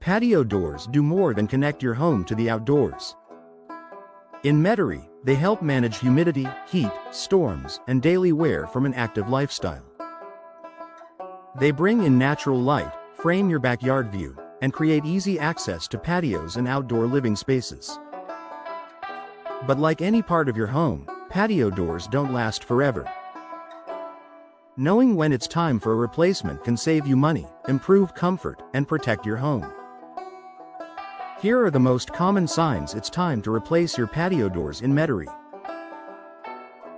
Patio doors do more than connect your home to the outdoors. In Metairie, they help manage humidity, heat, storms, and daily wear from an active lifestyle. They bring in natural light, frame your backyard view, and create easy access to patios and outdoor living spaces. But like any part of your home, patio doors don't last forever. Knowing when it's time for a replacement can save you money, improve comfort, and protect your home. Here are the most common signs it's time to replace your patio doors in Metairie.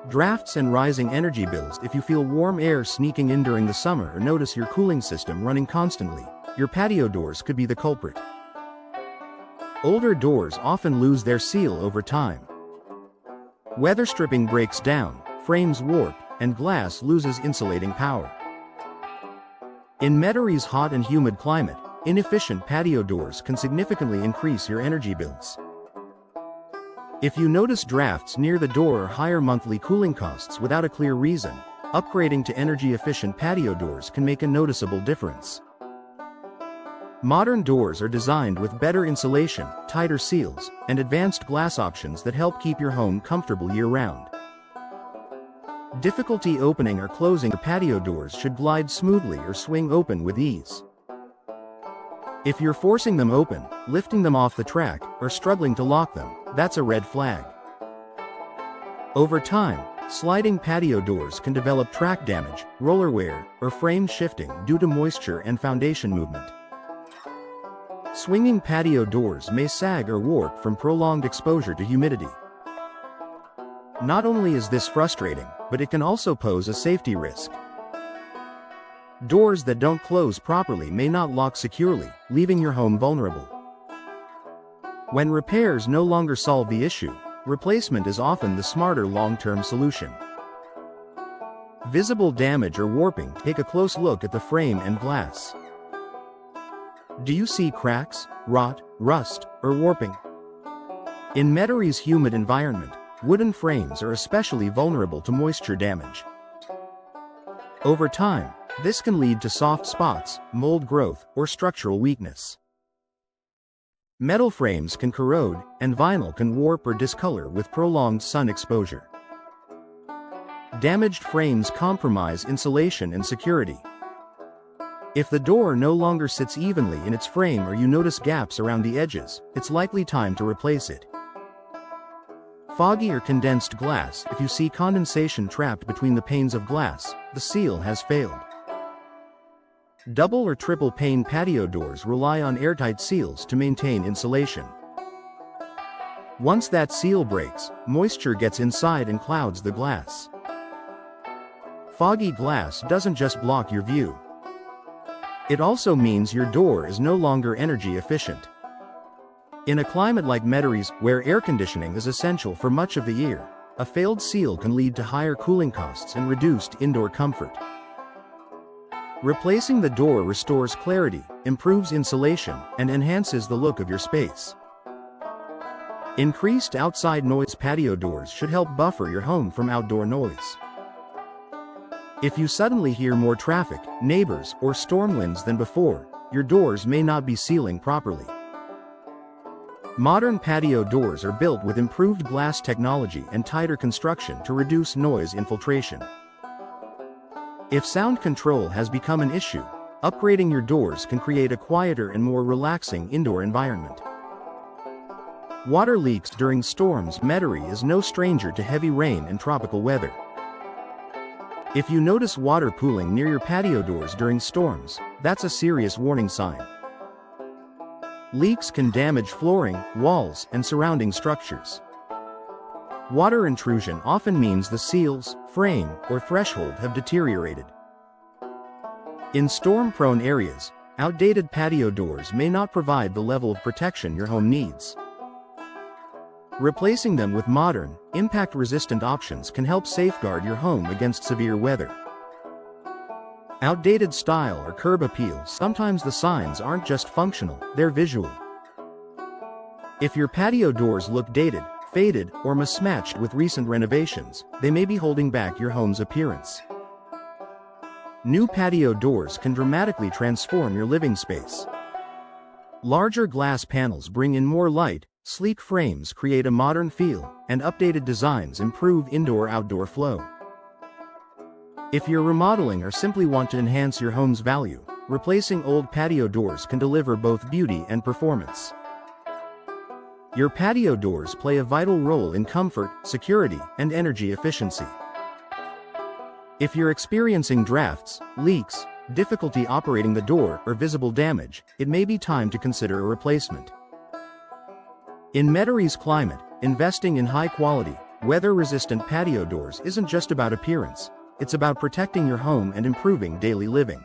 Drafts and rising energy bills. If you feel warm air sneaking in during the summer or notice your cooling system running constantly, your patio doors could be the culprit. Older doors often lose their seal over time. Weather stripping breaks down, frames warp, and glass loses insulating power. In Metairie's hot and humid climate, inefficient patio doors can significantly increase your energy bills. If you notice drafts near the door or higher monthly cooling costs without a clear reason, upgrading to energy-efficient patio doors can make a noticeable difference. Modern doors are designed with better insulation, tighter seals, and advanced glass options that help keep your home comfortable year-round. Difficulty opening or closing your patio doors should glide smoothly or swing open with ease. If you're forcing them open, lifting them off the track, or struggling to lock them, that's a red flag. Over time, sliding patio doors can develop track damage, roller wear, or frame shifting due to moisture and foundation movement. Swinging patio doors may sag or warp from prolonged exposure to humidity. Not only is this frustrating, but it can also pose a safety risk. Doors that don't close properly may not lock securely, leaving your home vulnerable. When repairs no longer solve the issue, replacement is often the smarter long-term solution. Visible damage or warping. Take a close look at the frame and glass. Do you see cracks, rot, rust, or warping? In Metairie's humid environment, wooden frames are especially vulnerable to moisture damage. Over time, this can lead to soft spots, mold growth, or structural weakness. Metal frames can corrode, and vinyl can warp or discolor with prolonged sun exposure. Damaged frames compromise insulation and security. If the door no longer sits evenly in its frame or you notice gaps around the edges, it's likely time to replace it. Foggy or condensed glass. If you see condensation trapped between the panes of glass, the seal has failed. Double or triple pane patio doors rely on airtight seals to maintain insulation. Once that seal breaks, moisture gets inside and clouds the glass. Foggy glass doesn't just block your view. It also means your door is no longer energy efficient. In a climate like Metairie's, where air conditioning is essential for much of the year, a failed seal can lead to higher cooling costs and reduced indoor comfort. Replacing the door restores clarity, improves insulation, and enhances the look of your space. Increased outside noise. Patio doors should help buffer your home from outdoor noise. If you suddenly hear more traffic, neighbors, or storm winds than before, your doors may not be sealing properly. Modern patio doors are built with improved glass technology and tighter construction to reduce noise infiltration. If sound control has become an issue, upgrading your doors can create a quieter and more relaxing indoor environment. Water leaks during storms. Metairie is no stranger to heavy rain and tropical weather. If you notice water pooling near your patio doors during storms, that's a serious warning sign. Leaks can damage flooring, walls, and surrounding structures. Water intrusion often means the seals, frame, or threshold have deteriorated. In storm-prone areas, outdated patio doors may not provide the level of protection your home needs. Replacing them with modern, impact-resistant options can help safeguard your home against severe weather. Outdated style or curb appeal. Sometimes the signs aren't just functional, they're visual. If your patio doors look dated, faded, or mismatched with recent renovations, they may be holding back your home's appearance. New patio doors can dramatically transform your living space. Larger glass panels bring in more light, sleek frames create a modern feel, and updated designs improve indoor-outdoor flow. If you're remodeling or simply want to enhance your home's value, replacing old patio doors can deliver both beauty and performance. Your patio doors play a vital role in comfort, security, and energy efficiency. If you're experiencing drafts, leaks, difficulty operating the door, or visible damage, it may be time to consider a replacement. In Metairie's climate, investing in high-quality, weather-resistant patio doors isn't just about appearance, it's about protecting your home and improving daily living.